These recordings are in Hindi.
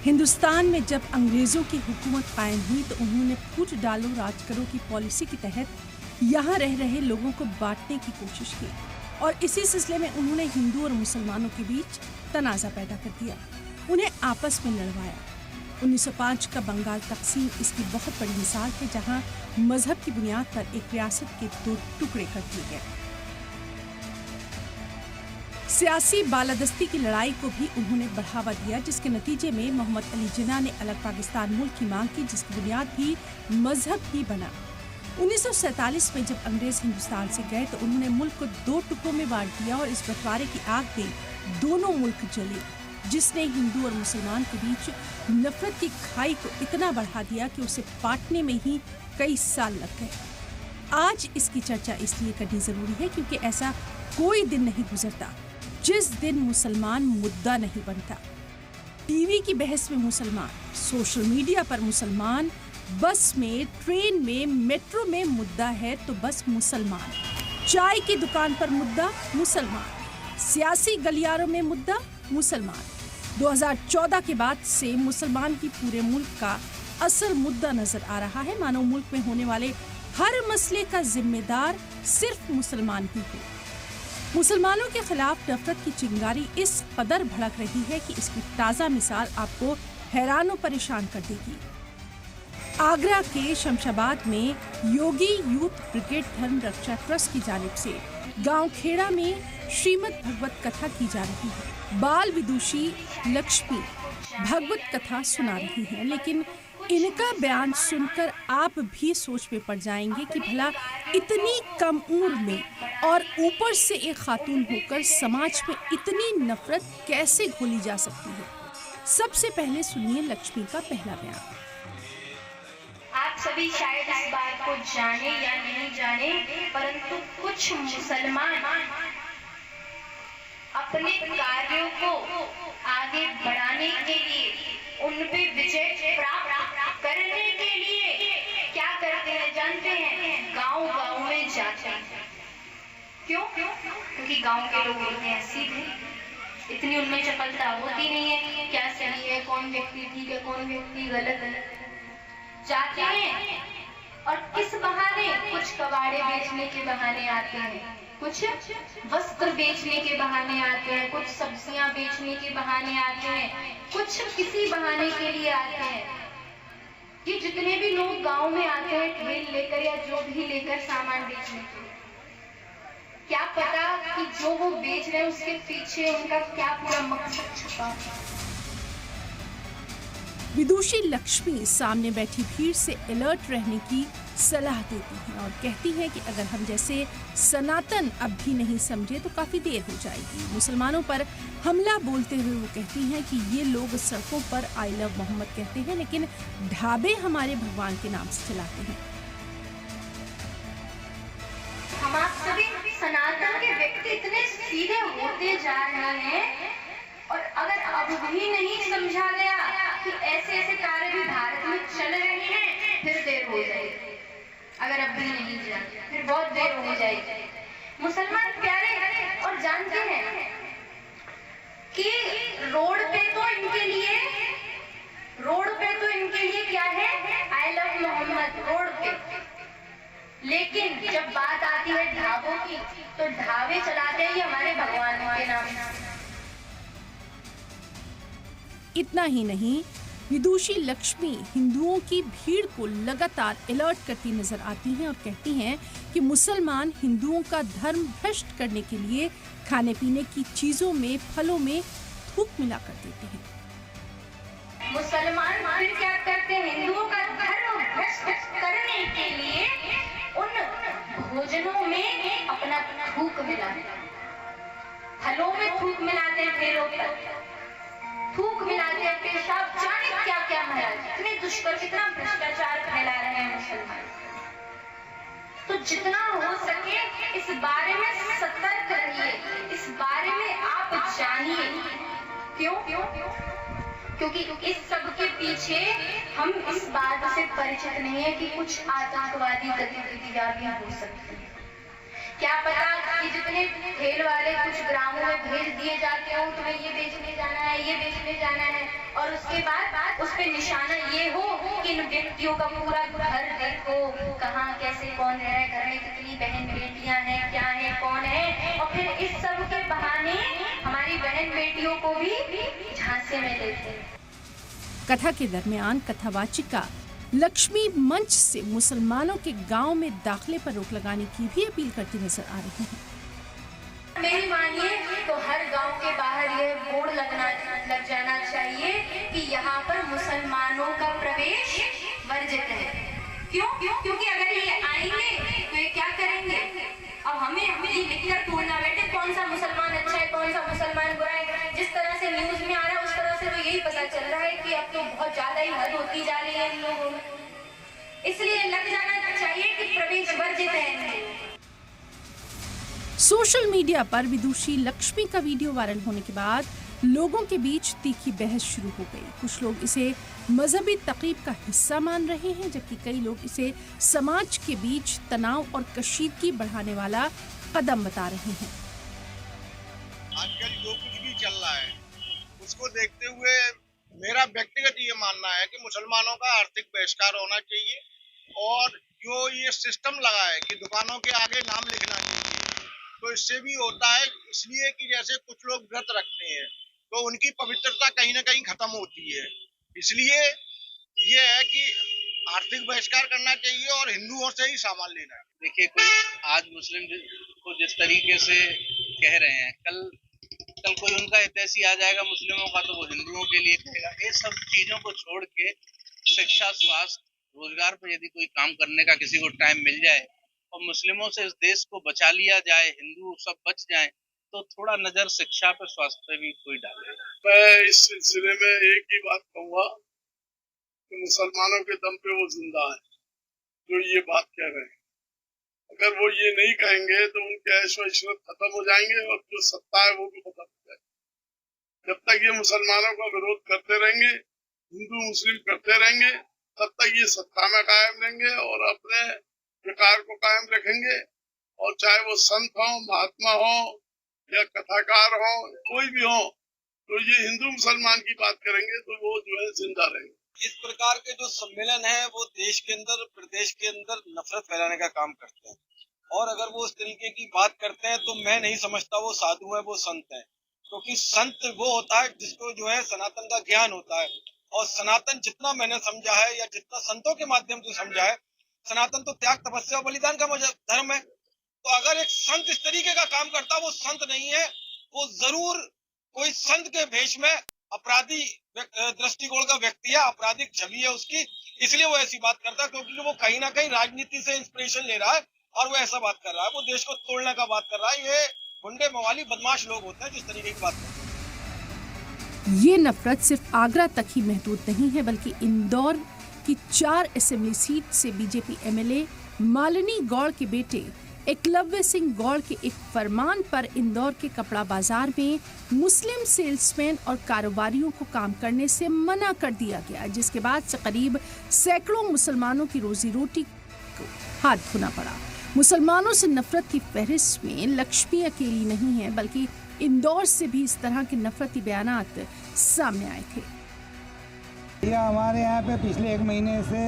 हिंदुस्तान में जब अंग्रेज़ों की हुकूमत कायम हुई तो उन्होंने फूट डालो राज करो की पॉलिसी के तहत यहाँ रह रहे लोगों को बांटने की कोशिश की और इसी सिलसिले में उन्होंने हिंदू और मुसलमानों के बीच तनाज़ा पैदा कर दिया, उन्हें आपस में लड़वाया। 1905 का बंगाल तकसीम इसकी बहुत बड़ी मिसाल है, जहाँ मजहब की बुनियाद पर एक रियासत के 2 टुकड़े कर दिए गए। सियासी बालादस्ती की लड़ाई को भी उन्होंने बढ़ावा दिया, जिसके नतीजे में मोहम्मद अली जिन्ना ने अलग पाकिस्तान मुल्क की मांग की, जिसकी बुनियाद भी मजहब ही बना। 1947 में जब अंग्रेज हिंदुस्तान से गए तो उन्होंने मुल्क को 2 टुकड़ों में बांट दिया और इस बंटवारे की आग में दोनों मुल्क जले, जिसने हिंदू और मुसलमान के बीच नफरत की खाई को इतना बढ़ा दिया कि उसे पाटने में ही कई साल लग गए। आज इसकी चर्चा इसलिए करनी जरूरी है क्योंकि ऐसा कोई दिन नहीं गुजरता जिस दिन मुसलमान मुद्दा नहीं बनता। टीवी की बहस में मुसलमान, सोशल मीडिया पर मुसलमान, बस में, ट्रेन में, मेट्रो में मुद्दा है तो बस मुसलमान। चाय की दुकान पर मुद्दा मुसलमान, सियासी गलियारों में मुद्दा मुसलमान। 2014 के बाद से मुसलमान ही पूरे मुल्क का असल मुद्दा नजर आ रहा है, मानो मुल्क में होने वाले हर मसले का जिम्मेदार सिर्फ मुसलमान ही है। मुसलमानों के खिलाफ नफरत की चिंगारी इस कदर भड़क रही है कि इसकी ताज़ा मिसाल आपको हैरान और परेशान कर देगी। आगरा के शमशाबाद में योगी यूथ ब्रिगेड धर्म रक्षा ट्रस्ट की जानिब से गांव खेड़ा में श्रीमद् भगवत कथा की जा रही है। बाल विदुषी लक्ष्मी भगवत कथा सुना रही हैं, लेकिन इनका बयान सुनकर आप भी सोच में पड़ जाएंगे कि भला इतनी कम उम्र में और ऊपर से एक खातून होकर समाज में इतनी नफरत कैसे घोली जा सकती है। सबसे पहले सुनिए लक्ष्मी का पहला बयान। आप सभी शायद इस बात को जाने या नहीं जाने, परंतु कुछ मुसलमान अपने कार्यों को आगे बढ़ाने के लिए, उन पे विजय प्राप्त करने के लिए क्या करते हैं जानते हैं? गांव-गांव में जाते हैं। क्यों? क्योंकि गांव के लोग इतने हसीब हैं, इतनी उनमें चपलता होती नहीं है क्या सही है, कौन व्यक्ति ठीक है, कौन व्यक्ति गलत है। जाते हैं और किस बहाने? कुछ कबाड़े बेचने के बहाने आते हैं, कुछ वस्त्र बेचने के बहाने आते हैं, कुछ सब्जियां बेचने के बहाने आते हैं, कुछ किसी बहाने के लिए आते हैं। ये जितने भी लोग गांव में आते हैं ठेल लेकर या जो भी लेकर सामान बेचने के लिए, क्या पता कि जो वो बेच रहे हैं उसके पीछे उनका क्या पूरा मकसद छुपा है। विदुषी लक्ष्मी सामने बैठी भीड़ से अलर्ट रहने की सलाह देती हैं और कहती हैं कि अगर हम जैसे सनातन अब भी नहीं समझे तो काफ़ी देर हो जाएगी। मुसलमानों पर हमला बोलते हुए वो कहती हैं कि ये लोग सड़कों पर आई लव मोहम्मद कहते हैं, लेकिन ढाबे हमारे भगवान के नाम से चलाते हैं। हम आप सभी सनातन के व्यक्ति इतने सीधे होते जा रहे हैं और अगर अब भी नहीं समझा गया कि ऐसे ऐसे कार्य भी भारत में चल रहे हैं, फिर देर हो जाएगी। अगर अब भी नहीं जाए फिर बहुत देर हो जाएगी। मुसलमान प्यारे और जानते हैं कि रोड पे तो इनके लिए क्या है? आई लव मोहम्मद रोड पे। लेकिन जब बात आती है ढाबों की तो ढाबे चलाते हैं ये हमारे भगवान के नाम। इतना ही नहीं, विदुषी लक्ष्मी हिंदुओं की भीड़ को लगातार अलर्ट करती नजर आती हैं और कहती हैं कि मुसलमान हिंदुओं का धर्म भ्रष्ट करने के लिए खाने पीने की चीजों में, फलों में थूक मिला कर देते हैं। मुसलमान फिर क्या करते हैं? हिंदुओं का धर्म भ्रष्ट करने के लिए उन भोजनों में अपना थूक मिलाते हैं, फलों में थूक मिलाते हैं, फेरों पर थूक मिलाते हैं, पेशाब, जाने क्या क्या महाराज, इतने दुष्कर, कितना भ्रष्टाचार फैला रहे हैं मुसलमान। तो जितना हो सके इस बारे में सतर्क रहिए, इस बारे में आप जानिए। क्यों? क्योंकि इस सब के पीछे हम इस बात से परिचित नहीं है कि कुछ आतंकवादी गतिविधियां भी हो सकती है। क्या पता कि जितने ठेल वाले कुछ ग्रामों में भेज दिए जाते हो, तुम्हें ये बेचने जाना है, ये बेचने जाना है, और उसके बाद उस पे निशाना ये हो कि इन व्यक्तियों का पूरा घर देखो, कहाँ कैसे कौन रह रहा है, घर में कितनी बहन बेटियां हैं, क्या है, कौन है, और फिर इस सब के बहाने हमारी बहन बेटियों को भी झांसे में लेते हैं। कथा के दरमियान कथावाचिका लक्ष्मी मंच से मुसलमानों के गांव में दाखिले पर रोक लगाने की भी अपील करती नजर आ रही हैं। मेरी मानिए तो हर गांव के बाहर यह बोर्ड लग जाना चाहिए कि यहाँ पर मुसलमानों का प्रवेश वर्जित है। क्यों? क्योंकि अगर ये आएंगे तो ये क्या करेंगे? अब हमें ये लिखकर तोड़ना बैठे कौन सा मुसलमान अच्छा है, कौन सा मुसलमान बुरा है। जिस तरह से न्यूज में आ रहा है उस तरह से तो यही पता चल रहा है कि अब तो बहुत ज्यादा ही हद होती जा रही है इन लोगों में। इसलिए लग जाना चाहिए कि प्रवेश वर्जित है। सोशल मीडिया पर विदुषी लक्ष्मी का वीडियो वायरल होने के बाद लोगों के बीच तीखी बहस शुरू हो गई। कुछ लोग इसे मजहबी तकरीब का हिस्सा मान रहे हैं, जबकि कई लोग इसे समाज के बीच तनाव और कशीदगी बढ़ाने वाला कदम बता रहे हैं। आजकल जो कुछ भी चल रहा है उसको देखते हुए मेरा व्यक्तिगत ये मानना है कि मुसलमानों का आर्थिक बहिष्कार होना चाहिए, और जो ये सिस्टम लगा है कि दुकानों के आगे नाम लिखना चाहिए, तो इससे भी होता है इसलिए कि जैसे कुछ लोग व्रत रखते हैं तो उनकी पवित्रता कहीं ना कहीं खत्म होती है। इसलिए ये है कि आर्थिक बहिष्कार करना चाहिए और हिंदुओं से ही सामान लेना है। देखिए, कोई आज मुस्लिम को जिस तरीके से कह रहे हैं, कल कोई उनका हितैषी आ जाएगा मुस्लिमों का तो वो हिंदुओं के लिए कहेगा। ये सब चीजों को छोड़ के शिक्षा, स्वास्थ्य, रोजगार पर यदि कोई काम करने का किसी को टाइम मिल जाए और मुस्लिमों से इस देश को बचा लिया जाए, हिंदू सब बच जाएं, तो थोड़ा नजर शिक्षा पे, स्वास्थ्य पे भी कोई डाले। मैं इस सिलसिले में एक ही बात कहूँगा कि मुसलमानों के दम पे वो जिंदा है जो ये बात कह रहे हैं। अगर वो ये नहीं कहेंगे तो उनके ऐशो इशरत खत्म हो जाएंगे और जो सत्ता है वो भी खत्म हो जाएगी। जब तक ये मुसलमानों का विरोध करते रहेंगे, हिंदू मुस्लिम करते रहेंगे, तब तक ये सत्ता में कायम रहेंगे और अपने विकार को कायम रखेंगे। और चाहे वो संत हो, महात्मा हो या कथाकार हो, कोई भी हो, तो ये हिंदू मुसलमान की बात करेंगे तो वो जो है जिंदा रहेंगे। इस प्रकार के जो सम्मेलन है वो देश के अंदर, प्रदेश के अंदर नफरत फैलाने का काम करते हैं। और अगर वो उस तरीके की बात करते हैं तो मैं नहीं समझता वो साधु है, वो संत है। क्योंकि संत वो होता है जिसको जो है सनातन का ज्ञान होता है, और सनातन जितना मैंने समझा है या जितना संतों के माध्यम से समझा है, सनातन तो त्याग, तपस्या और बलिदान का धर्म है। तो अगर एक संत इस तरीके का काम करता, वो संत नहीं है, वो जरूर कोई संत के भेष में अपराधी दृष्टिकोण का व्यक्ति है, आपराधिक छवि है उसकी, इसलिए वो ऐसी बात करता है। क्योंकि वो कहीं ना कहीं राजनीति से इंस्पिरेशन ले रहा है और वो ऐसा बात कर रहा है, वो देश को तोड़ने का बात कर रहा है। ये गुंडे मवाली बदमाश लोग होते हैं जिस तरीके की बात करते हैं। ये नफरत सिर्फ आगरा तक ही महदूद नहीं है, बल्कि इंदौर की 4 असेंबली सीट से बीजेपी एमएलए मालिनी गौड़ के बेटे एकलव्य सिंह गौड़ के एक फरमान पर इंदौर के कपड़ा बाजार में मुस्लिम सेल्समैन और कारोबारियों को काम करने से मना कर दिया गया, जिसके बाद से करीब सैकड़ों मुसलमानों की रोजी रोटी को हाथ धोना पड़ा। मुसलमानों से नफरत की फहरिस्त में लक्ष्मी अकेली नहीं है, बल्कि इंदौर से भी इस तरह के नफरती बयानात सामने आए थे। हमारे यहाँ पे पिछले 1 महीने से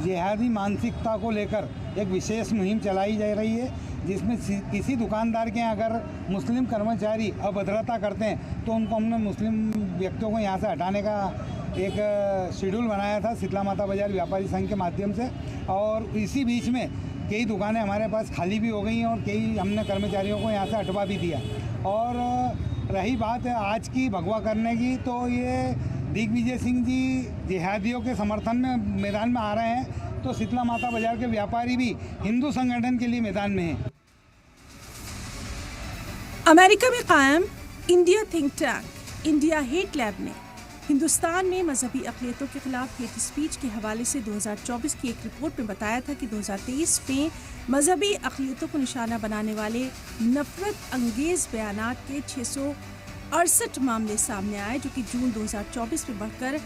जिहादी मानसिकता को लेकर एक विशेष मुहिम चलाई जा रही है, जिसमें किसी दुकानदार के यहाँ अगर मुस्लिम कर्मचारी अभद्रता करते हैं तो उनको हमने मुस्लिम व्यक्तियों को यहाँ से हटाने का एक शेड्यूल बनाया था शीतला माता बाजार व्यापारी संघ के माध्यम से। और इसी बीच में कई दुकानें हमारे पास खाली भी हो गई हैं और कई हमने कर्मचारियों को यहाँ से हटवा भी दिया। और रही बात है आज की भगवा करने की, तो ये दिग्विजय सिंह जी जिहादियों के समर्थन में मैदान में आ रहे हैं, तो शीतला माता बाजार के व्यापारी भी हिंदू संगठन के लिए मैदान में हैं। अमेरिका में कायम India think tank India hate lab ने हिंदुस्तान में मजहबी अक़लियतों के खिलाफ हेट स्पीच के हवाले से 2024 की एक रिपोर्ट में बताया था कि 2023 में मजहबी अक़लियतों को निशाना बनाने वाले नफरत अंगेज बयानात के 68 मामले सामने आए, जो कि जून 2024 में बढ़कर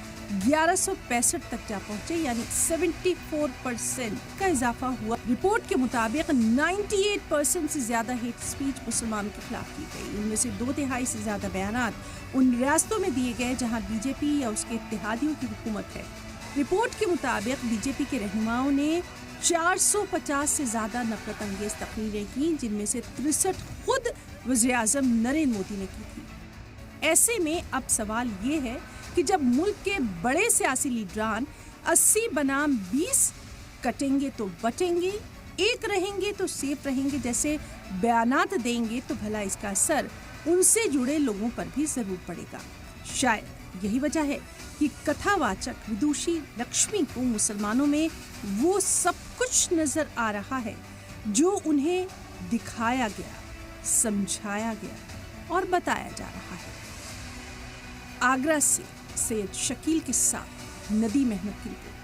1165 तक जा पहुंचे, यानी 74% का इजाफा हुआ। रिपोर्ट के मुताबिक 98% से ज्यादा हेट स्पीच मुसलमानों के खिलाफ की गई। उनमें से 2/3 से ज्यादा बयानात उन रियासतों में दिए गए जहां बीजेपी या उसके इत्तेहादियों की हुकूमत है। रिपोर्ट के मुताबिक बीजेपी के रहनुमाओं ने 450 से ज्यादा नफरत अंगेज तकरीरें की, जिनमें से 63 खुद वज़ीर-ए-आज़म नरेंद्र मोदी ने की थी। ऐसे में अब सवाल ये है कि जब मुल्क के बड़े सियासी लीडरान 80 बनाम 20 कटेंगे तो बटेंगे, एक रहेंगे तो सेफ रहेंगे जैसे बयानात देंगे, तो भला इसका असर उनसे जुड़े लोगों पर भी जरूर पड़ेगा। शायद यही वजह है कि कथावाचक विदुषी लक्ष्मी को मुसलमानों में वो सब कुछ नजर आ रहा है जो उन्हें दिखाया गया, समझाया गया और बताया जा रहा है। आगरा से सैयद शकील के साथ नदी महमूद की रिपोर्ट।